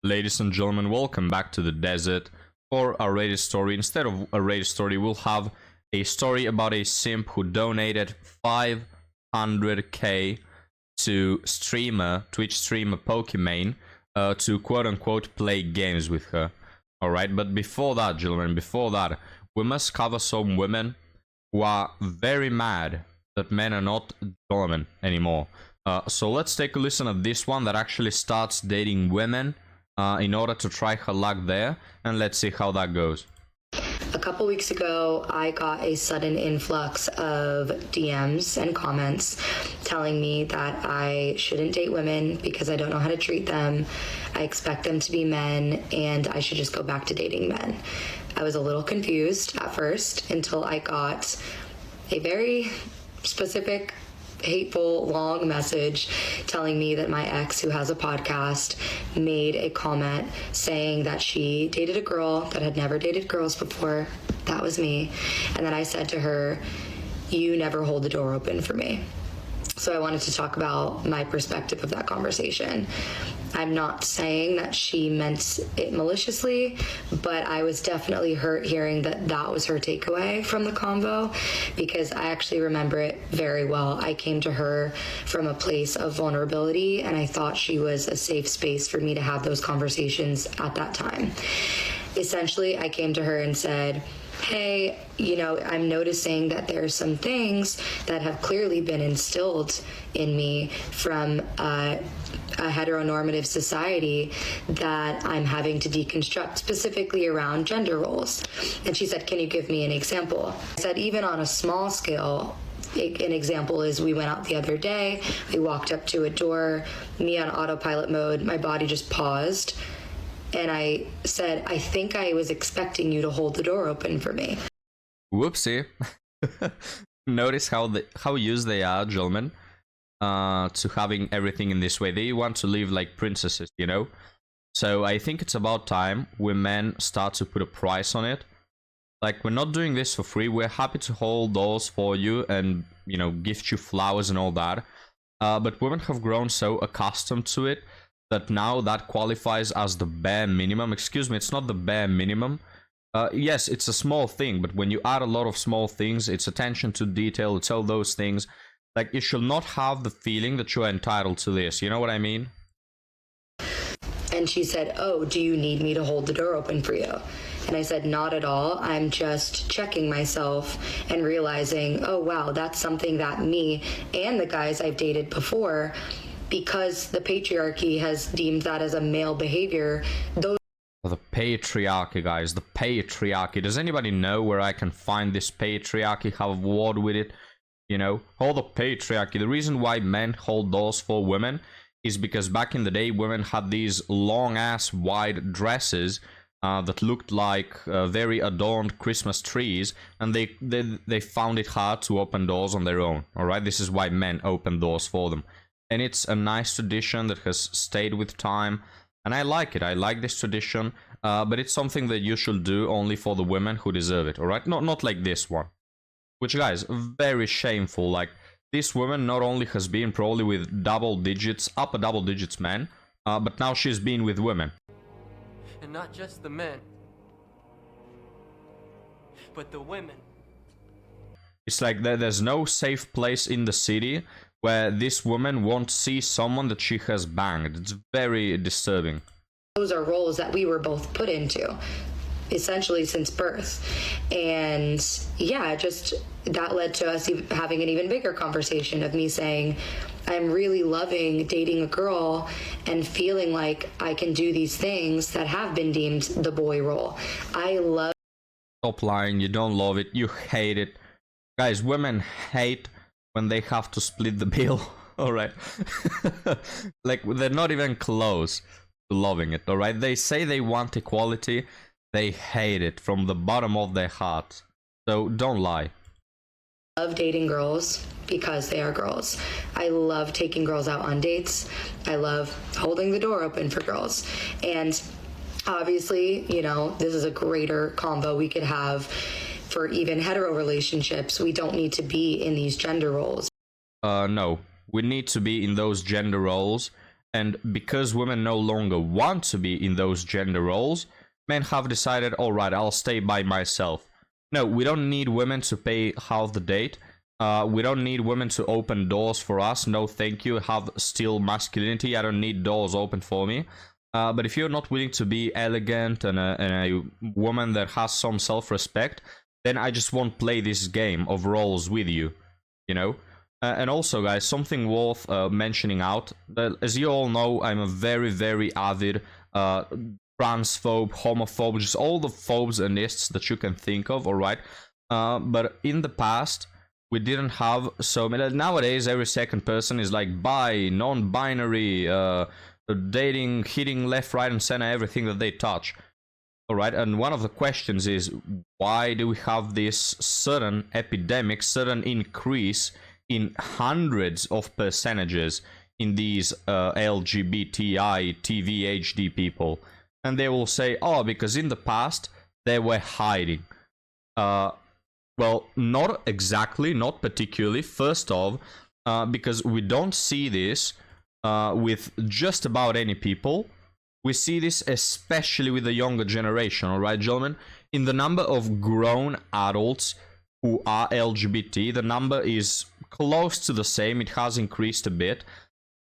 Ladies and gentlemen, welcome back to the desert for our Reddit story. Instead of a Reddit story, we'll have a story about a simp who donated 500k to Twitch streamer Pokimane to quote-unquote play games with her. Alright, but before that, gentlemen, we must cover some women who are very mad that men are not gentlemen anymore. So let's take a listen at this one that actually starts dating women in order to try her luck there, and let's see how that goes. A couple weeks ago, I got a sudden influx of DMs and comments telling me that I shouldn't date women because I don't know how to treat them. I expect them to be men, and I should just go back to dating men. I was a little confused at first until I got a very specific, hateful, long message telling me that my ex, who has a podcast, made a comment saying that she dated a girl that had never dated girls before. That was me. And then I said to her, "You never hold the door open for me." So I wanted to talk about my perspective of that conversation. I'm not saying that she meant it maliciously, but I was definitely hurt hearing that that was her takeaway from the convo, because I actually remember it very well. I came to her from a place of vulnerability, and I thought she was a safe space for me to have those conversations at that time. Essentially, I came to her and said, "Hey, I'm noticing that there's some things that have clearly been instilled in me from a heteronormative society that I'm having to deconstruct, specifically around gender roles." And she said, "Can you give me an example?" I said, even on a small scale, an example is we went out the other day, we walked up to a door, me on autopilot mode, my body just paused. And I said, "I think I was expecting you to hold the door open for me." Whoopsie. Notice how used they are, gentlemen, to having everything in this way. They want to live like princesses, you know? So I think it's about time we men start to put a price on it. Like, we're not doing this for free. We're happy to hold doors for you and, gift you flowers and all that. But women have grown so accustomed to it that now that qualifies as the bare minimum. Excuse me, it's not the bare minimum. Yes, it's a small thing, but when you add a lot of small things, it's attention to detail, it's all those things. Like, you should not have the feeling that you're entitled to this. You know what I mean? And she said, "Oh, do you need me to hold the door open for you?" And I said, "Not at all. I'm just checking myself and realizing, oh, wow, that's something that me and the guys I've dated before, because the patriarchy has deemed that as a male behavior, those..." The patriarchy, guys, the patriarchy. Does anybody know where I can find this patriarchy? Have a word with it? All the patriarchy. The reason why men hold doors for women is because back in the day, women had these long-ass wide dresses that looked like very adorned Christmas trees, and they found it hard to open doors on their own. All right, this is why men open doors for them. And it's a nice tradition that has stayed with time, and I like it. I like this tradition, but it's something that you should do only for the women who deserve it, all right? Not like this one, which, guys, very shameful. Like, this woman not only has been probably with upper double digits men, but now she's been with women. And not just the men, but the women. It's like there's no safe place in the city where this woman won't see someone that she has banged. It's very disturbing. Those are roles that we were both put into, essentially since birth. And yeah, just that led to us having an even bigger conversation of me saying, I'm really loving dating a girl and feeling like I can do these things that have been deemed the boy role. I love... Stop lying. You don't love it. You hate it. Guys, women hate when they have to split the bill. All right. Like, they're not even close to loving it. All right. They say they want equality. They hate it from the bottom of their heart. So don't lie. I love dating girls because they are girls. I love taking girls out on dates. I love holding the door open for girls. And obviously, this is a greater combo we could have for even hetero relationships. We don't need to be in these gender roles. No, we need to be in those gender roles And because women no longer want to be in those gender roles, men have decided, all right, I'll stay by myself. No, we don't need women to pay half the date. We don't need women to open doors for us. No, thank you. Have still masculinity. I don't need doors open for me. But if you're not willing to be elegant and a woman that has some self-respect, then I just won't play this game of roles with you, you know? And also, guys, something worth mentioning out. That, as you all know, I'm a very, very avid transphobe, homophobe, just all the phobes and ists that you can think of, alright? But in the past, we didn't have so many. Nowadays, every second person is like bi, non-binary, dating, hitting left, right, and center, everything that they touch. Alright, and one of the questions is, why do we have this sudden epidemic, sudden increase in hundreds of percentages in these LGBTI, TVHD people? And they will say, oh, because in the past, they were hiding. Well, not exactly, not particularly. First off, because we don't see this with just about any people. We see this especially with the younger generation, alright, gentlemen? In the number of grown adults who are LGBT, the number is close to the same. It has increased a bit.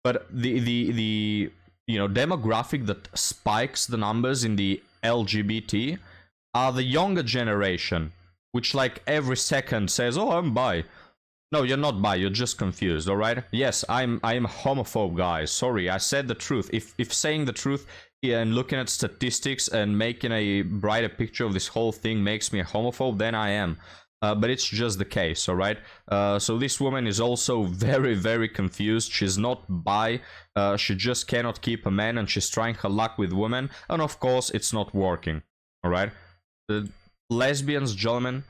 But the demographic that spikes the numbers in the LGBT are the younger generation, which like every second says, oh, I'm bi. No, you're not bi, you're just confused, alright? Yes, I'm a homophobe, guys. Sorry, I said the truth. If saying the truth and looking at statistics and making a brighter picture of this whole thing makes me a homophobe, then I am. But it's just the case, alright? So this woman is also very, very confused. She's not bi. She just cannot keep a man, and she's trying her luck with women. And of course, it's not working, alright? The lesbians, gentlemen,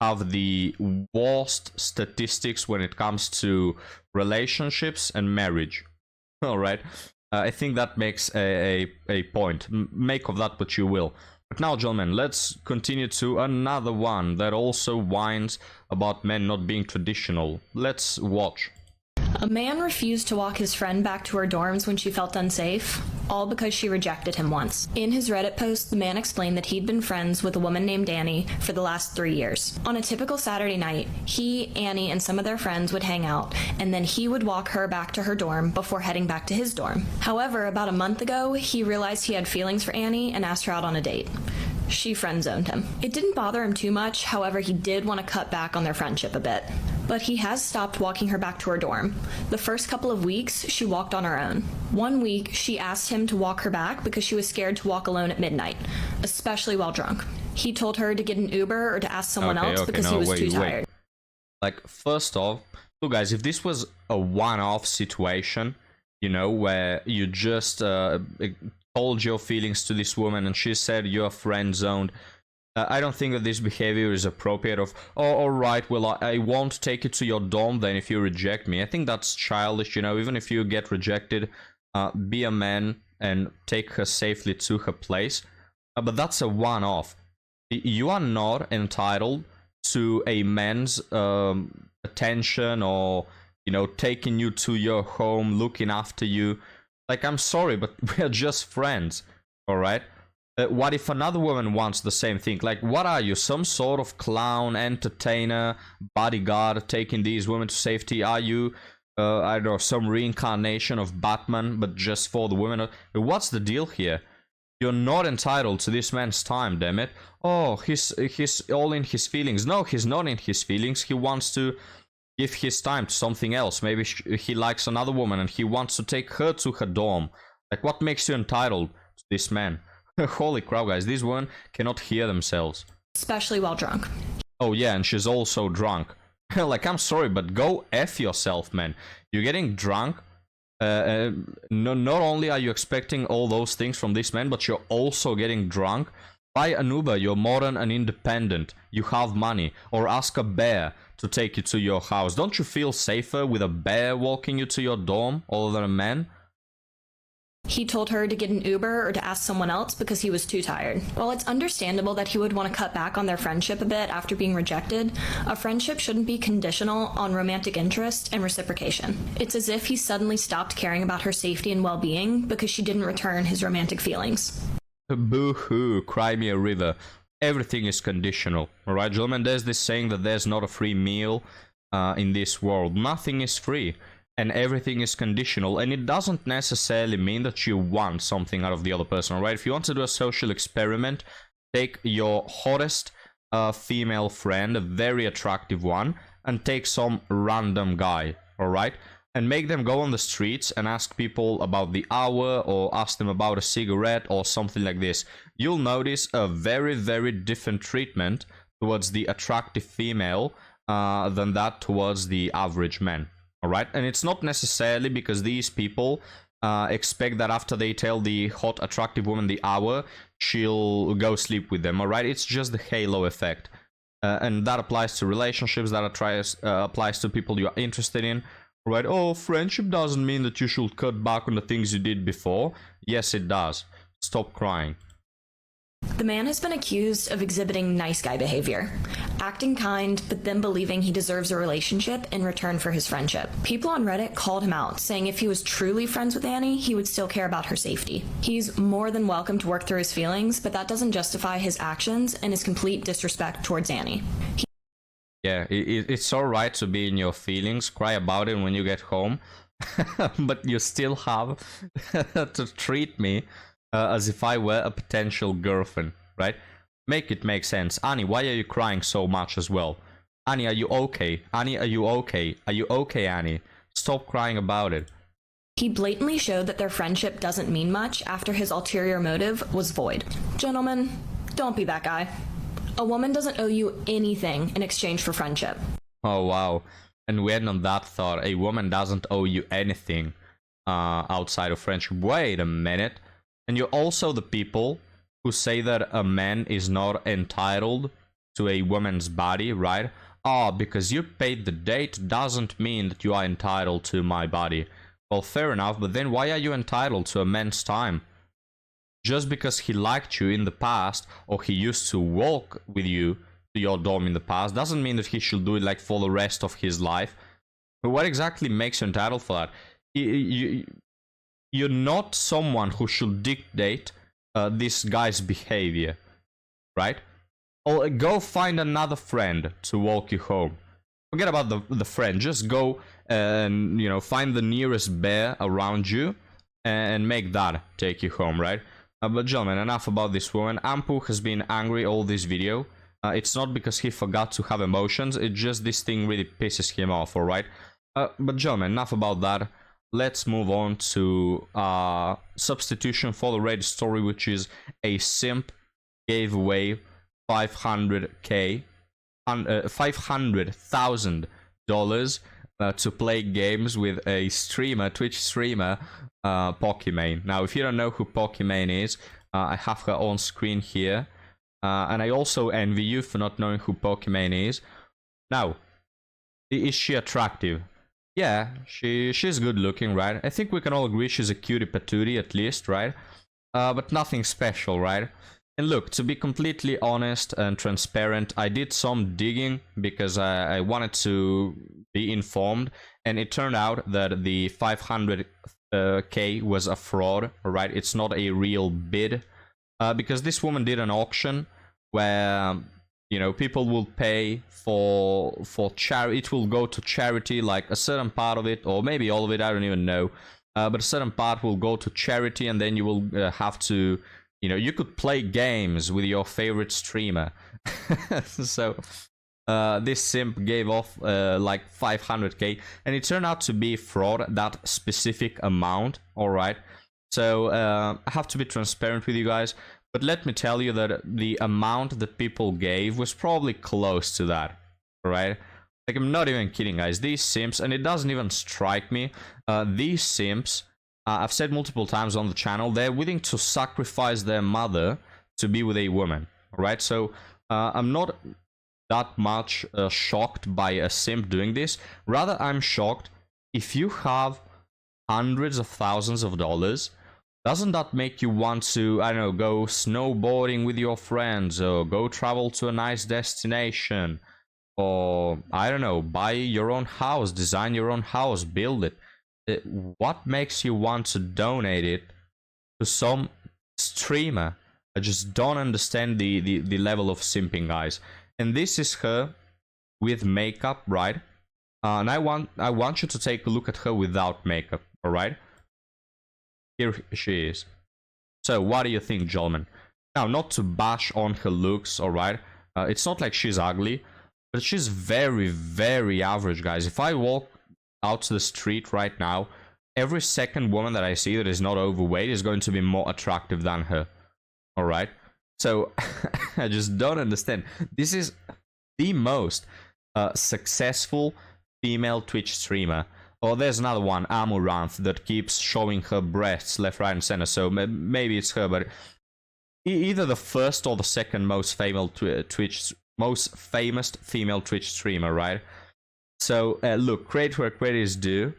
have the worst statistics when it comes to relationships and marriage. Alright? I think that makes a point. Make of that what you will. But now, gentlemen, let's continue to another one that also whines about men not being traditional. Let's watch. A man refused to walk his friend back to her dorms when she felt unsafe, all because she rejected him once. In his Reddit post, the man explained that he'd been friends with a woman named Annie for the last 3 years. On a typical Saturday night, he, Annie, and some of their friends would hang out, and then he would walk her back to her dorm before heading back to his dorm. However, about a month ago, he realized he had feelings for Annie and asked her out on a date. She friend-zoned him. It didn't bother him too much, however, he did want to cut back on their friendship a bit. But he has stopped walking her back to her dorm. The first couple of weeks, she walked on her own. One week, she asked him to walk her back because she was scared to walk alone at midnight, especially while drunk. He told her to get an Uber or to ask someone else because he was too tired. Like, first off, look guys, if this was a one-off situation, you know, where you just told your feelings to this woman and she said you're friend-zoned, I don't think that this behavior is appropriate of, oh, alright, well, I won't take you to your dorm then if you reject me. I think that's childish, you know, even if you get rejected, be a man and take her safely to her place. But that's a one-off. You are not entitled to a man's attention or, you know, taking you to your home, looking after you. Like, I'm sorry, but we're just friends, alright? What if another woman wants the same thing? Like, what are you, some sort of clown, entertainer, bodyguard taking these women to safety? Are you, I don't know, some reincarnation of Batman, but just for the women? What's the deal here? You're not entitled to this man's time, damn it. Oh, he's all in his feelings. No, he's not in his feelings. He wants to give his time to something else. Maybe he likes another woman and he wants to take her to her dorm. Like, what makes you entitled to this man? Holy crap, guys, these women cannot hear themselves. Especially while drunk. Oh yeah, and she's also drunk. Like, I'm sorry, but go F yourself, man. You're getting drunk. Not only are you expecting all those things from this man, but you're also getting drunk. Buy an Uber, you're modern and independent. You have money. Or ask a bear to take you to your house. Don't you feel safer with a bear walking you to your dorm other than a man? He told her to get an Uber or to ask someone else because he was too tired. While it's understandable that he would want to cut back on their friendship a bit after being rejected, a friendship shouldn't be conditional on romantic interest and reciprocation. It's as if he suddenly stopped caring about her safety and well-being because she didn't return his romantic feelings. Boo-hoo, cry me a river. Everything is conditional. Alright, gentlemen, there's this saying that there's not a free meal in this world. Nothing is free. And everything is conditional, and it doesn't necessarily mean that you want something out of the other person, alright? If you want to do a social experiment, take your hottest female friend, a very attractive one, and take some random guy, alright? And make them go on the streets and ask people about the hour, or ask them about a cigarette, or something like this. You'll notice a very, very different treatment towards the attractive female than that towards the average man. Alright, and it's not necessarily because these people expect that after they tell the hot, attractive woman the hour, she'll go sleep with them, alright? It's just the halo effect. And that applies to relationships, that applies to people you're interested in. Alright, oh, friendship doesn't mean that you should cut back on the things you did before. Yes, it does. Stop crying. The man has been accused of exhibiting nice guy behavior, acting kind, but then believing he deserves a relationship in return for his friendship. People on Reddit called him out, saying if he was truly friends with Annie, he would still care about her safety. He's more than welcome to work through his feelings, but that doesn't justify his actions and his complete disrespect towards Annie. Yeah, it's alright to be in your feelings, cry about it when you get home, but you still have to treat me as if I were a potential girlfriend, right? Make it make sense. Annie, why are you crying so much as well? Annie, are you okay? Annie, are you okay? Are you okay, Annie? Stop crying about it. He blatantly showed that their friendship doesn't mean much after his ulterior motive was void. Gentlemen, don't be that guy. A woman doesn't owe you anything in exchange for friendship. Oh, wow. And we end on that thought. A woman doesn't owe you anything outside of friendship. Wait a minute. And you're also the people who say that a man is not entitled to a woman's body, right? Ah, because you paid the date doesn't mean that you are entitled to my body. Well, fair enough, but then why are you entitled to a man's time? Just because he liked you in the past, or he used to walk with you to your dorm in the past, doesn't mean that he should do it like for the rest of his life. But what exactly makes you entitled for that? You're not someone who should dictate this guy's behavior, right? Or go find another friend to walk you home. Forget about the friend. Just go and, you know, find the nearest bear around you and make that take you home, right? But gentlemen, enough about this woman. Ampu has been angry all this video. It's not because he forgot to have emotions. It's just this thing really pisses him off, alright? But gentlemen, enough about that. Let's move on to substitution for the Reddit story, which is a simp gave away $500,000 to play games with a streamer, Twitch streamer, Pokimane. Now, if you don't know who Pokimane is, I have her on screen here, and I also envy you for not knowing who Pokimane is. Now, is she attractive? Yeah, she's good looking, right? I think we can all agree she's a cutie patootie at least, right? But nothing special, right? And look, to be completely honest and transparent, I did some digging because I wanted to be informed, and it turned out that the 500K was a fraud, right? It's not a real bid, because this woman did an auction where, you know, people will pay for charity. It will go to charity, like a certain part of it, or maybe all of it, I don't even know. But a certain part will go to charity, and then you will have to, you know, you could play games with your favorite streamer. So this simp gave off like 500K, and it turned out to be fraud, that specific amount, alright? So I have to be transparent with you guys, but let me tell you that the amount that people gave was probably close to that, alright? Like, I'm not even kidding, guys. These simps, and it doesn't even strike me, these simps, I've said multiple times on the channel, they're willing to sacrifice their mother to be with a woman, alright? So I'm not that much shocked by a simp doing this. Rather, I'm shocked if you have hundreds of thousands of dollars, doesn't that make you want to, I don't know, go snowboarding with your friends, or go travel to a nice destination, or I don't know, buy your own house, design your own house, build it? What makes you want to donate it to some streamer? I just don't understand the level of simping, guys. And this is her with makeup, right? And I want you to take a look at her without makeup, all right? Here she is. So what do you think, gentlemen? Now, not to bash on her looks, all right? It's not like she's ugly, but she's very, very average, guys. If I walk out to the street right now, every second woman that I see that is not overweight is going to be more attractive than her, all right? So I just don't understand. This is the most successful female Twitch streamer. Oh, there's another one, Amaranth, that keeps showing her breasts left, right, and center. So maybe it's her, but either the first or the second most famous female Twitch streamer, right? So look, credit where credit is due.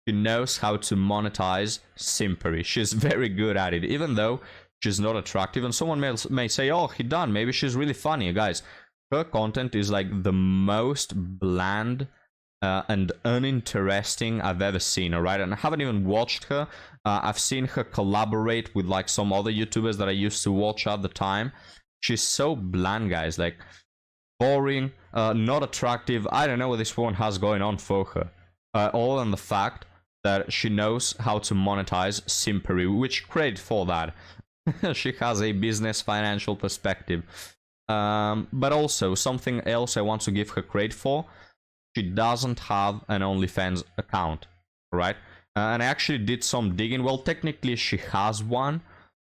She knows how to monetize simpery. She's very good at it, even though she's not attractive. And someone may say, "Oh, he done. Maybe she's really funny." Guys, her content is like the most bland and uninteresting I've ever seen, alright? And I haven't even watched her. I've seen her collaborate with like some other YouTubers that I used to watch at the time. She's so bland, guys, like boring, not attractive. I don't know what this woman has going on for her. All on the fact that she knows how to monetize simpery, which credit for that. She has a business financial perspective. But also something else I want to give her credit for. She doesn't have an OnlyFans account, right? And I actually did some digging. Well, technically she has one,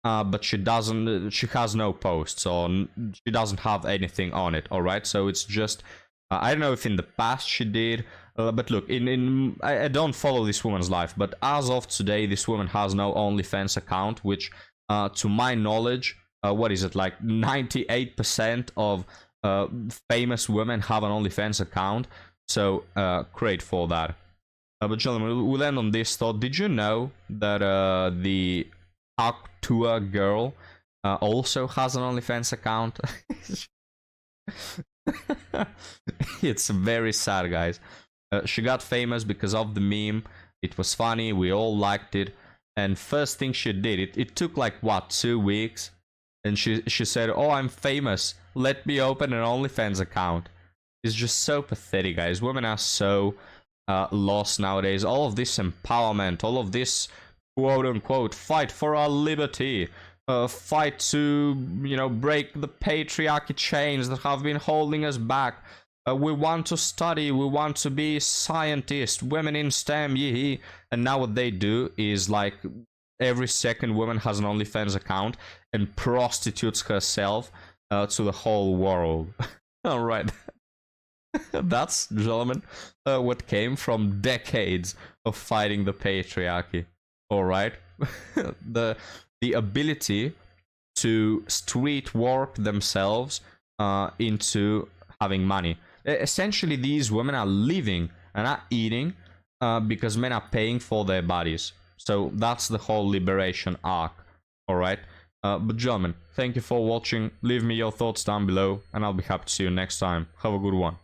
but she doesn't. She has no posts, or she doesn't have anything on it. All right, so it's just. I don't know if in the past she did, but look, I don't follow this woman's life, but as of today, this woman has no OnlyFans account, which, to my knowledge, what is it, like 98% of famous women have an OnlyFans account. So great for that. But gentlemen, we'll end on this thought. Did you know that the Actua girl also has an OnlyFans account? It's very sad, guys. She got famous because of the meme. It was funny, we all liked it, and first thing she did, it took like what, 2 weeks, and she said, "Oh, I'm famous, let me open an OnlyFans account." It's just so pathetic, guys. Women are so lost nowadays. All of this empowerment, all of this quote unquote fight for our liberty, fight to, you know, break the patriarchy chains that have been holding us back. We want to study, we want to be scientists, women in STEM, yee. And now what they do is like every second woman has an OnlyFans account and prostitutes herself to the whole world. All right. That's, gentlemen, what came from decades of fighting the patriarchy. All right. The ability to street work themselves into having money. Essentially, these women are living and are eating because men are paying for their bodies. So that's the whole liberation arc. All right. But gentlemen, thank you for watching. Leave me your thoughts down below, and I'll be happy to see you next time. Have a good one.